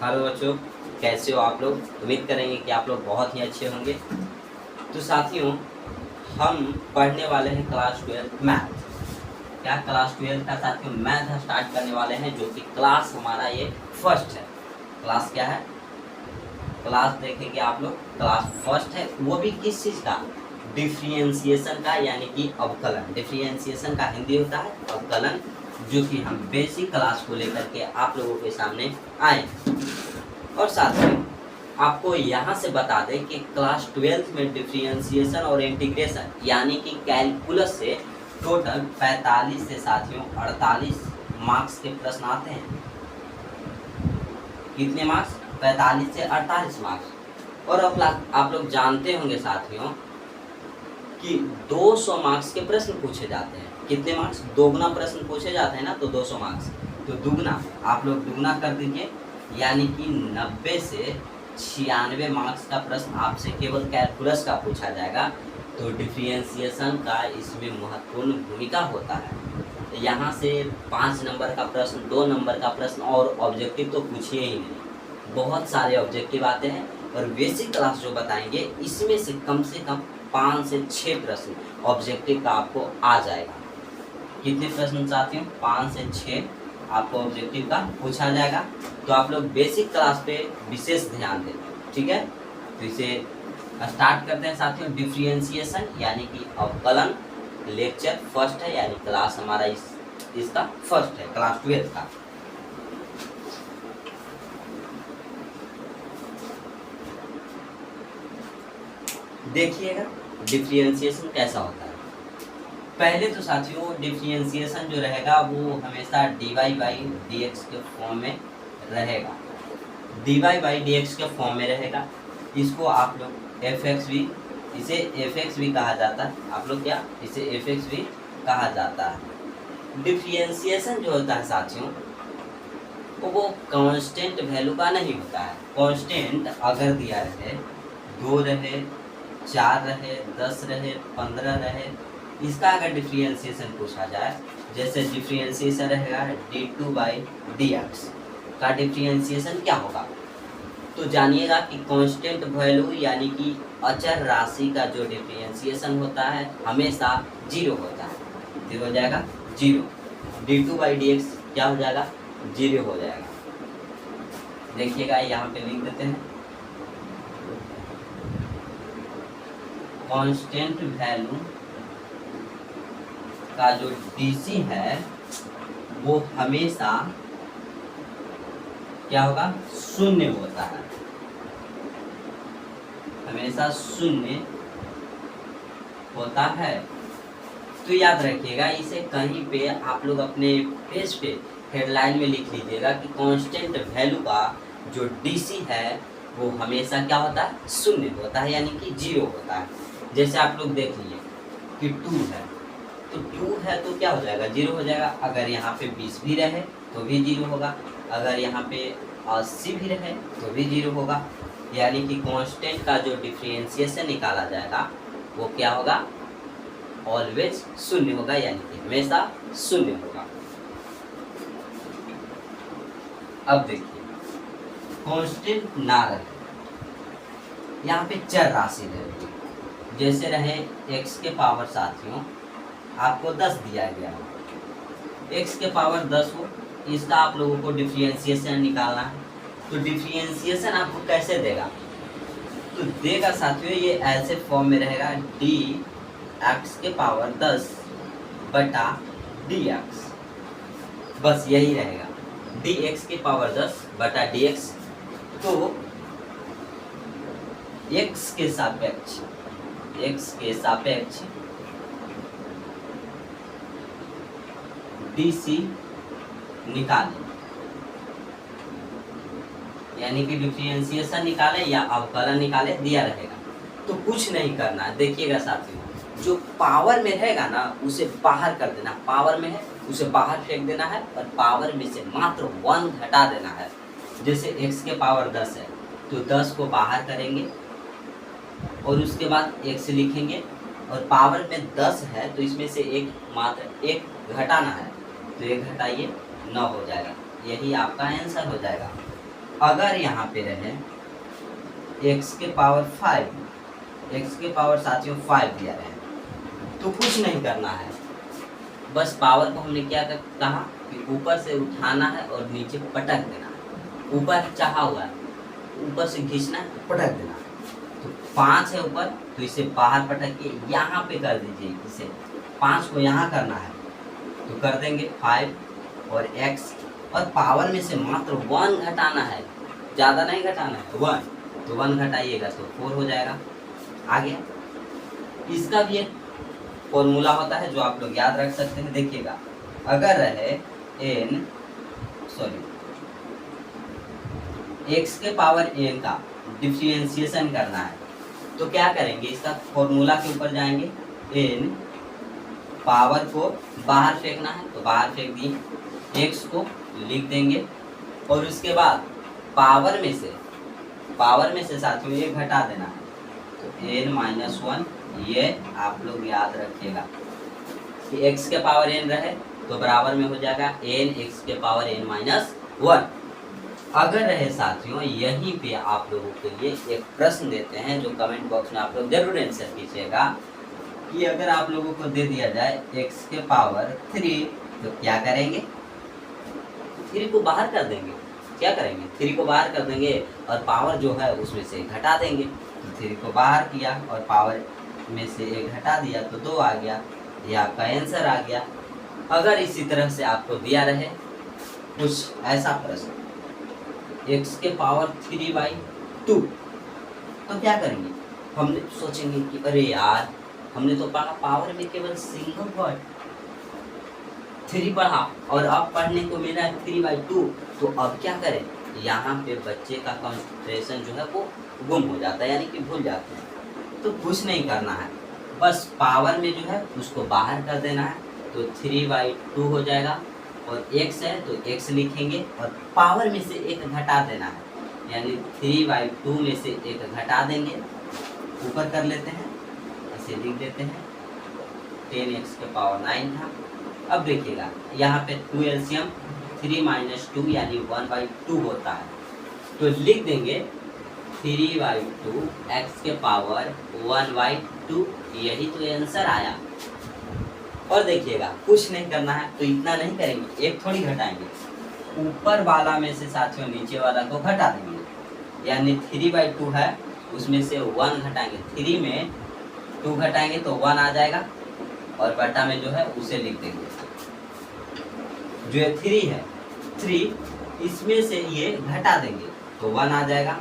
Hello बच्चों, कैसे हो आप लोग। उम्मीद करेंगे कि आप लोग बहुत ही अच्छे होंगे। तो साथियों, हम पढ़ने वाले हैं क्लास 12 मैथ। क्या क्लास 12 का साथियों मैथ स्टार्ट करने वाले हैं, जो कि क्लास हमारा ये फर्स्ट है। क्लास क्या है? क्लास देखेंगे आप लोग, क्लास फर्स्ट है। वो भी किस चीज़ का? डिफरेंशिएशन का, यानी कि अवकलन। डिफरेंशिएशन का हिंदी होता है अवकलन, जो कि हम बेसिक क्लास को लेकर के आप लोगों के सामने आए। और साथ में आपको यहाँ से बता दें कि क्लास 12 में डिफरेंशिएशन और इंटीग्रेशन यानी कि कैलकुलस से टोटल 45 से साथियों 48 मार्क्स के प्रश्न आते हैं। कितने मार्क्स? 45 से 48 मार्क्स। और अब आप लोग जानते होंगे साथियों कि 200 मार्क्स के प्रश्न पूछे जाते हैं। कितने मार्क्स? दोगुना प्रश्न पूछे जाते हैं ना, तो 200 मार्क्स। तो दुगना आप लोग दुगना कर दीजिए, यानी कि 90 से 96 मार्क्स का प्रश्न आपसे केवल कैलकुलस का पूछा जाएगा। तो डिफरेंशिएशन का इसमें महत्वपूर्ण भूमिका होता है। यहाँ से 5 नंबर का प्रश्न, 2 नंबर का प्रश्न और ऑब्जेक्टिव तो पूछिए ही नहीं। बहुत सारे ऑब्जेक्टिव आते हैं और बेसिक क्लास जो बताएंगे इसमें से कम 5 से 6 प्रश्न ऑब्जेक्टिव का आपको आ जाएगा। कितने प्रश्न साथियों? 5 से 6 आपको ऑब्जेक्टिव का पूछा जाएगा। तो आप लोग बेसिक क्लास पे विशेष ध्यान दें, ठीक है। तो इसे स्टार्ट करते हैं साथियों। डिफरेंशिएशन यानी कि अवकलन लेक्चर फर्स्ट है, यानी क्लास हमारा इसका फर्स्ट है, क्लास 12 का। देखिएगा डिफरेंशिएशन कैसा होता है। पहले तो साथियों डिफरेंशिएशन जो रहेगा वो हमेशा dy बाई dx के फॉर्म में रहेगा। dy बाई dx के फॉर्म में रहेगा। इसको आप लोग fx भी, इसे fx भी कहा जाता है। आप लोग क्या, इसे fx भी कहा जाता है। डिफरेंशिएशन जो होता है साथियों वो कांस्टेंट वैल्यू का नहीं होता है। कांस्टेंट अगर दिया रहे, 2 रहे, 4 रहे, 10 रहे, 15 रहे, इसका अगर डिफरेंशिएशन पूछा जाए, जैसे डिफरेंशिएशन रहेगा d2 बाई dx का डिफरेंशिएशन क्या होगा, तो जानिएगा कि कांस्टेंट वैल्यू यानी कि अचर राशि का जो डिफरेंशिएशन होता है हमेशा 0 होता है। ये हो जाएगा 0। d2 बाई dx क्या हो जाएगा? 0 हो जाएगा। देखिएगा यहाँ पे लिख देते हैं, कांस्टेंट वैल्यू का जो DC है वो हमेशा क्या होगा? 0 होता है, हमेशा 0 होता है। तो याद रखिएगा, इसे कहीं पे आप लोग अपने पेज पे हेडलाइन में लिख लीजिएगा कि कांस्टेंट वैल्यू का जो DC है वो हमेशा क्या होता है? 0 होता है, यानी कि 0 होता है। जैसे आप लोग देख लीजिए कि 2 है, तो 2 है तो क्या हो जाएगा? 0 हो जाएगा। अगर यहाँ पे 20 भी रहे तो भी 0 होगा, अगर यहाँ पे 80 भी रहे तो भी 0 होगा। यानी कि कांस्टेंट का जो डिफरेंशिएशन निकाला जाएगा वो क्या होगा? ऑलवेज 0 होगा, यानी कि हमेशा 0 होगा। अब देखिए, कांस्टेंट ना रहे, यहाँ पे चर राशि रहेगी। जैसे रहे x के पावर साथियों आपको 10 दिया गया हो, x के पावर 10 हो, इसका आप लोगों को डिफरेंशिएशन निकालना है। तो डिफरेंशिएशन आपको कैसे देगा? तो देगा साथियों ये ऐसे फॉर्म में रहेगा, dx के पावर 10 बटा dx, बस यही रहेगा, dx के पावर 10 बटा dx। तो x के सापेक्ष DC निकालें, यानी कि डिफरेंशिएशन निकाले या अवकलन निकाले, दिया रहेगा। तो कुछ नहीं करना है। देखिएगा साथियों, जो पावर में रहेगा ना उसे बाहर कर देना, पावर में है उसे बाहर फेंक देना है और पावर में से मात्र 1 घटा देना है। जैसे x के पावर 10 है तो 10 को बाहर करेंगे और उसके बाद x लिखेंगे, और पावर में 10 है तो इसमें से मात्र 1 घटाना है, तो 1 घटाइए 9 हो जाएगा। यही आपका आंसर हो जाएगा। अगर यहाँ पे रहे x के पावर 5, x के पावर साथियों 5 दिया रहे तो कुछ नहीं करना है, बस पावर को हमने क्या कहा कि ऊपर से उठाना है और नीचे पटक देना है। ऊपर चाहा हुआ है, ऊपर से खींचना है, पटक देना है। तो 5 है ऊपर, तो इसे बाहर पटक के यहाँ पे कर दीजिए। इसे 5 को यहाँ करना है तो कर देंगे 5 और x, और पावर में से मात्र 1 घटाना है, ज़्यादा नहीं घटाना है, 1। तो 1 घटाइएगा तो 4 हो जाएगा। आ गया। इसका भी एक फॉर्मूला होता है जो आप लोग याद रख सकते हैं। देखिएगा, अगर रहे x के पावर n का डिफरेंशिएशन करना है तो क्या करेंगे, इसका फॉर्मूला के ऊपर जाएंगे, n पावर को बाहर फेंकना है तो बाहर फेंक दिए, x को लिख देंगे और उसके बाद पावर में से साथियों ये घटा देना है तो n-1। ये आप लोग याद रखिएगा कि x के पावर n रहे तो बराबर में हो जाएगा n x के पावर n-1। अगर रहे साथियों, यहीं पे आप लोगों के लिए एक प्रश्न देते हैं जो कमेंट बॉक्स में आप लोग जरूर आंसर कीजिएगा कि अगर आप लोगों को दे दिया जाए x के पावर 3 तो क्या करेंगे? 3 को बाहर कर देंगे। क्या करेंगे? 3 को बाहर कर देंगे और पावर जो है उसमें से घटा देंगे। तो 3 को बाहर किया और पावर में से 1 घटा दिया तो 2 आ गया। ये आपका आंसर आ गया। अगर इसी तरह से आपको दिया रहे कुछ ऐसा प्रश्न, x के पावर 3/2 तो क्या करेंगे? हमने सोचेंगे कि अरे यार, हमने तो पढ़ा पावर में केवल सिंगल वर्ड 3 पढ़ा और अब पढ़ने को मिला है 3/2। तो अब क्या करें? यहाँ पे बच्चे का कंसंट्रेशन जो है वो गुम हो जाता है, यानी कि भूल जाते हैं। तो कुछ नहीं करना है, बस पावर में जो है उसको बाहर कर देना है तो 3/2 हो जाएगा। और x है तो x लिखेंगे और पावर में से 1 घटा देना है, यानी 3/2 में से 1 घटा देंगे, ऊपर कर लेते हैं, इसे लिख देते हैं 10x के पावर 9 था। अब देखिएगा यहाँ पे 2 एलसीएम 3 - 2 यानी 1/2 होता है तो लिख देंगे 3/2 x के पावर 1/2। यही तो आंसर आया। और देखिएगा कुछ नहीं करना है तो इतना नहीं करेंगे, 1 थोड़ी घटाएंगे, ऊपर वाला में से साथियों नीचे वाला को घटा देंगे, यानी 3/2 है उसमें से 1 घटाएंगे, 3 में 2 घटाएंगे तो 1 आ जाएगा और बटा में जो है उसे लिख देंगे। जो 3 है 3 इसमें से ये घटा देंगे तो 1 आ जाएगा,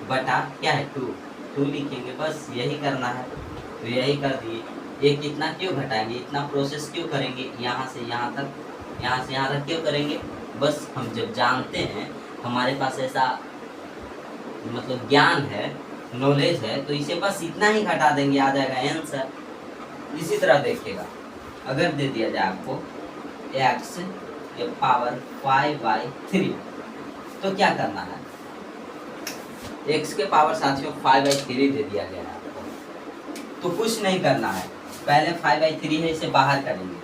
बटा क्या है 2 लिखेंगे। बस यही करना है तो यही कर दिए। ये कितना क्यों घटाएंगे, इतना प्रोसेस क्यों करेंगे, यहाँ से यहाँ तक, यहाँ से यहाँ तक क्यों करेंगे? बस हम जब जानते हैं, हमारे पास ऐसा मतलब ज्ञान है, नॉलेज है, तो इसे बस इतना ही घटा देंगे, आ जाएगा आंसर। इसी तरह देखिएगा, अगर दे दिया जाए आपको x के पावर 5/3 तो क्या करना है? x के पावर साथियों 5/3 दे दिया गया है आपको तो कुछ नहीं करना है, पहले 5/3 है इसे बाहर करेंगे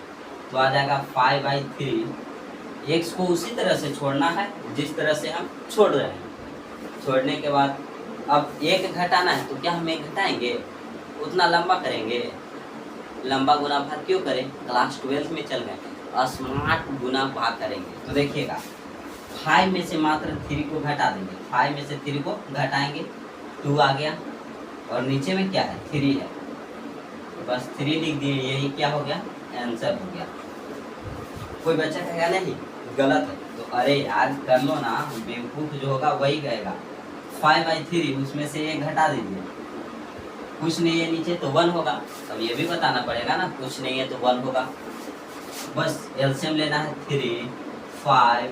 तो आ जाएगा 5/3। x को उसी तरह से छोड़ना है जिस तरह से हम छोड़ रहे हैं। छोड़ने के बाद अब 1 घटाना है तो क्या हम 1 घटाएंगे, उतना लंबा करेंगे? लंबा गुना भाग क्यों करें, क्लास 12 में चल गए, स्मार्ट गुना भाग करेंगे। तो देखिएगा 5 में से मात्र 3 को घटा देंगे, 5 में से 3 को घटाएंगे 2 आ गया और नीचे में क्या है 3 है, बस 3 लिख दिए, यही क्या हो गया आंसर हो गया। कोई बच्चा कहेगा नहीं गलत है तो अरे यार कर लो ना, बेवकूफ़ जो होगा वही कहेगा 5/3 उसमें से 1 घटा दीजिए, कुछ नहीं है नीचे तो 1 होगा। अब ये भी बताना पड़ेगा ना, कुछ नहीं है तो 1 होगा। बस एलसीएम लेना है 3 5,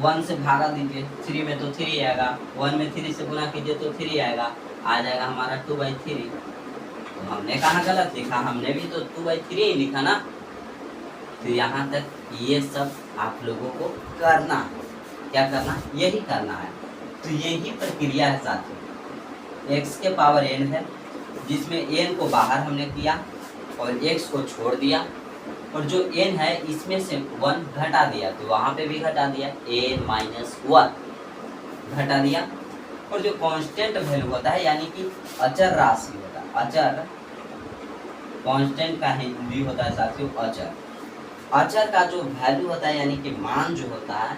1 से भागा दीजिए, 3 में तो 3 आएगा, 1 में 3 से गुना कीजिए तो 3 आएगा, आ जाएगा हमारा 2/3। तो हमने कहा गलत लिखा, हमने भी तो 2/3 ही लिखा ना। तो यहाँ तक ये सब आप लोगों को करना है, क्या करना, यही करना है। तो यही प्रक्रिया है साथियों, x के पावर n है जिसमें n को बाहर हमने किया और x को छोड़ दिया, और जो n है इसमें से 1 घटा दिया तो वहाँ पे भी घटा दिया n - 1। घटा दिया। और जो कांस्टेंट वैल्यू होता है यानी कि अचर राशि होता है, अचर कांस्टेंट का हिंदी होता है साथियों अचर। अचर का जो वैल्यू होता है यानी कि मान जो होता है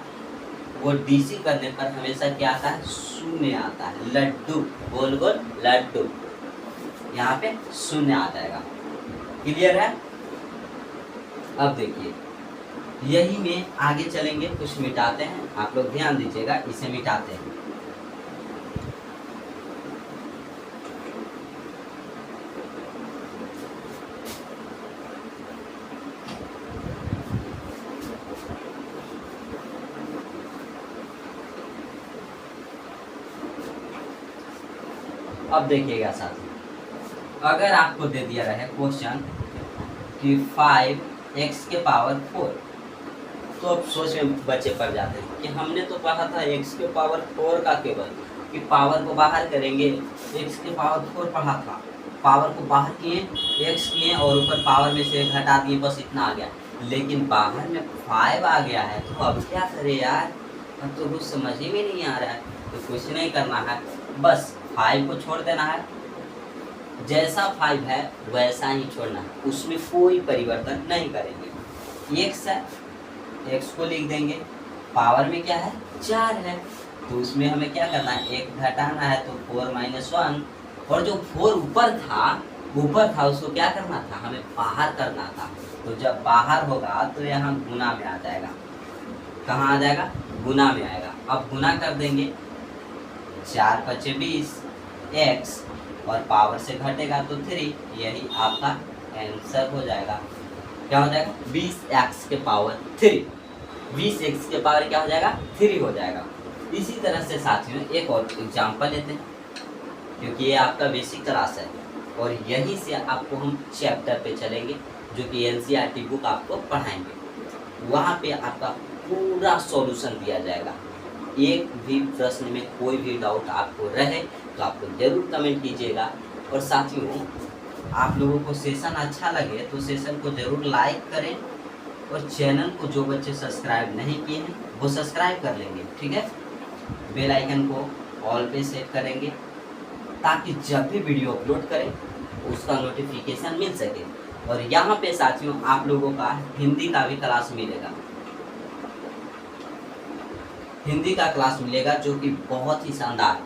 वो डीसी करने पर हमेशा क्या आता है, शून्य आता है। लड्डू, गोल गोल लड्डू, यहाँ पे शून्य आ जाएगा। क्लियर है? अब देखिए यही में आगे चलेंगे, कुछ मिटाते हैं, आप लोग ध्यान दीजिएगा, इसे मिटाते हैं। अब देखिएगा साथियों, अगर आपको दे दिया रहे क्वेश्चन कि 5x के पावर 4, तो अब सोच में बच्चे पड़ जाते हैं कि हमने तो पढ़ा था x के पावर 4 का केवल कि पावर को बाहर करेंगे, x के पावर 4 पढ़ा था, पावर को बाहर किए, x किए और ऊपर पावर में से घटा दिए, बस इतना आ गया। लेकिन बाहर में 5 आ गया है, तो अब क्या करें यार, अब तो कुछ समझ ही में नहीं आ रहा है। तो कुछ नहीं करना है, बस 5 को छोड़ देना है, जैसा 5 है वैसा ही छोड़ना है, उसमें कोई परिवर्तन नहीं करेंगे। x है, x को लिख देंगे, पावर में क्या है 4 है, तो उसमें हमें क्या करना है, एक घटाना है, तो 4 - 1, और जो 4 ऊपर था उसको क्या करना था, हमें बाहर करना था। तो जब बाहर होगा तो यहाँ गुना में आ जाएगा, कहाँ आ जाएगा, गुना में आएगा। अब गुना कर देंगे, 4 × 5 = 20, x और पावर से घटेगा तो 3, यही आपका आंसर हो जाएगा। क्या हो जाएगा, 20x के पावर 3, 20x के पावर क्या हो जाएगा, 3 हो जाएगा। इसी तरह से साथियों एक और एग्जाम्पल लेते हैं, क्योंकि ये आपका बेसिक क्लास है और यहीं से आपको हम चैप्टर पे चलेंगे जो कि एनसीईआरटी बुक आपको पढ़ाएंगे। वहाँ पे आपका पूरा सॉल्यूशन दिया जाएगा। एक भी प्रश्न में कोई भी डाउट आपको रहे तो आप लोग जरूर कमेंट कीजिएगा। और साथियों आप लोगों को सेशन अच्छा लगे तो सेशन को जरूर लाइक करें, और चैनल को जो बच्चे सब्सक्राइब नहीं किए हैं वो सब्सक्राइब कर लेंगे, ठीक है। बेल आइकन को ऑल पे सेट करेंगे ताकि जब भी वीडियो अपलोड करें उसका नोटिफिकेशन मिल सके। और यहाँ पे साथियों आप लोगों का हिंदी का भी क्लास मिलेगा, हिंदी का क्लास मिलेगा जो कि बहुत ही शानदार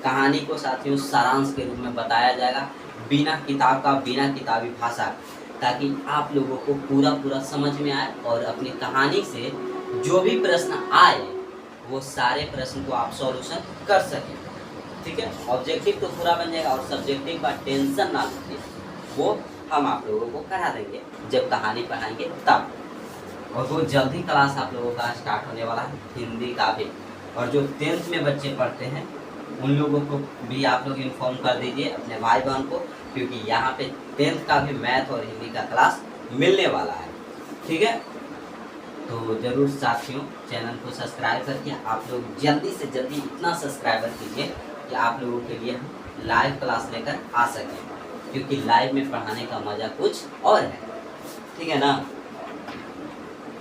कहानी को साथियों सारांश के रूप में बताया जाएगा, बिना किताब का, बिना किताबी भाषा, ताकि आप लोगों को पूरा समझ में आए और अपनी कहानी से जो भी प्रश्न आए वो सारे प्रश्न को आप सॉल्यूशन कर सकें, ठीक है। ऑब्जेक्टिव तो पूरा बन जाएगा और सब्जेक्टिव का टेंशन ना लीजिए, वो हम आप लोगों को करा देंगे जब कहानी पढ़ाएंगे तब। और वो जल्दी क्लास आप लोगों का स्टार्ट होने वाला है हिंदी का भी। और जो 10th में बच्चे पढ़ते हैं उन लोगों को भी आप लोग इन्फॉर्म कर दीजिए अपने भाई बहन को, क्योंकि यहाँ पे 10th का भी मैथ और हिंदी का क्लास मिलने वाला है, ठीक है। तो ज़रूर साथियों चैनल को सब्सक्राइब करके आप लोग जल्दी से जल्दी इतना सब्सक्राइबर कीजिए कि आप लोगों के लिए हम लाइव क्लास लेकर आ सकें, क्योंकि लाइव में पढ़ाने का मज़ा कुछ और है, ठीक है ना।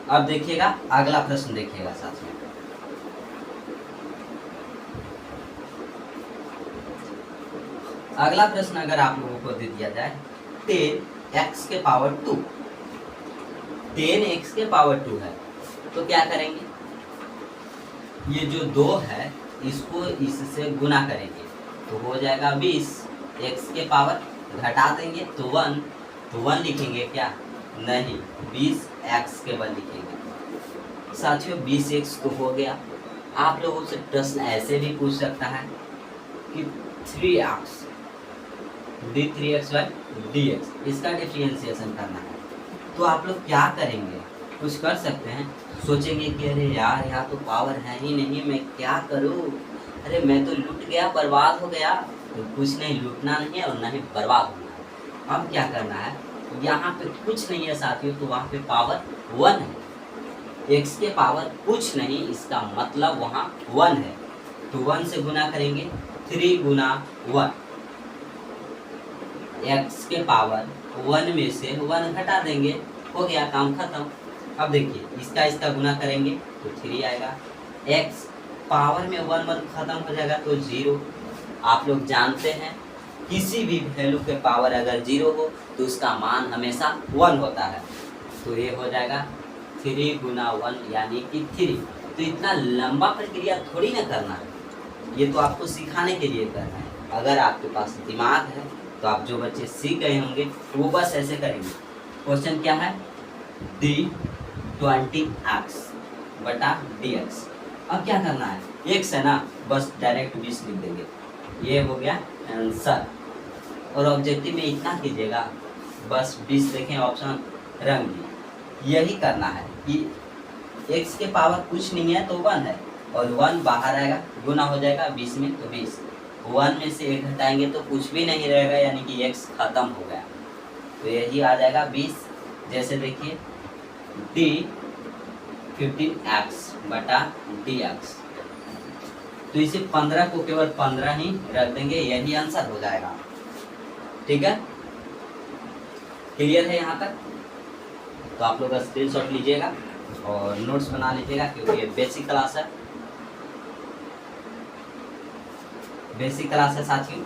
अब देखिएगा अगला प्रश्न, देखिएगा साथियों, अगला प्रश्न अगर आप लोगों को दे दिया जाए 10x के पावर 2, 10x के पावर 2 है, तो क्या करेंगे, ये जो 2 है इसको इससे गुना करेंगे तो हो जाएगा 20, x के पावर घटा देंगे तो 1, तो 1 लिखेंगे क्या, नहीं 20x के बल लिखेंगे। साथियों 20x तो हो गया। आप लोगों से प्रश्न ऐसे भी पूछ सकता है कि 3x d3x/dx इसका डिफरेंशिएशन करना है, तो आप लोग क्या करेंगे, कुछ कर सकते हैं, सोचेंगे कि अरे यार यहाँ तो पावर है ही नहीं, मैं क्या करूँ, अरे मैं तो लूट गया, बर्बाद हो गया। तो कुछ नहीं, लूटना नहीं है और ना ही बर्बाद होना है। अब क्या करना है, यहाँ पे कुछ नहीं है साथियों, तो वहाँ पे पावर 1 है, x के पावर कुछ नहीं, इसका मतलब वहाँ 1 है, तो 1 से गुना करेंगे, 3 × 1, x के पावर 1 में से 1 घटा देंगे, हो गया काम खत्म। अब देखिए इसका गुना करेंगे तो 3 आएगा, x पावर में 1 1 खत्म हो जाएगा तो 0। आप लोग जानते हैं किसी भी वैल्यू के पावर अगर 0 हो तो उसका मान हमेशा 1 होता है। तो ये हो जाएगा 3 गुना 1 यानी कि 3। तो इतना लंबा प्रक्रिया थोड़ी ना करना है, ये तो आपको सिखाने के लिए करना है। अगर आपके पास दिमाग है तो आप जो बच्चे सीख गए होंगे वो बस ऐसे करेंगे। क्वेश्चन क्या है, d20x बटा dx। अब क्या करना है, x है ना, बस डायरेक्ट 20 लिख देंगे, ये हो गया आंसर। और ऑब्जेक्टिव में इतना कीजिएगा, बस 20 देखें ऑप्शन रंग दी। यही करना है कि x के पावर कुछ नहीं है तो 1 है, और 1 बाहर आएगा, गुना हो जाएगा 20 में तो 20। 1 में से 1 हटाएंगे तो कुछ भी नहीं रहेगा, यानी कि x खत्म हो गया। तो यही आ जाएगा 20। जैसे देखिए d15x बटा dx, तो इसे 15 को केवल 15 ही रख देंगे, यही आंसर हो जाएगा। ठीक है, क्लियर है यहाँ तक? तो आप लोग स्क्रीनशॉट लीजिएगा और नोट्स बना लीजिएगा, क्योंकि ये बेसिक क्लास है, बेसिक क्लास है साथियों।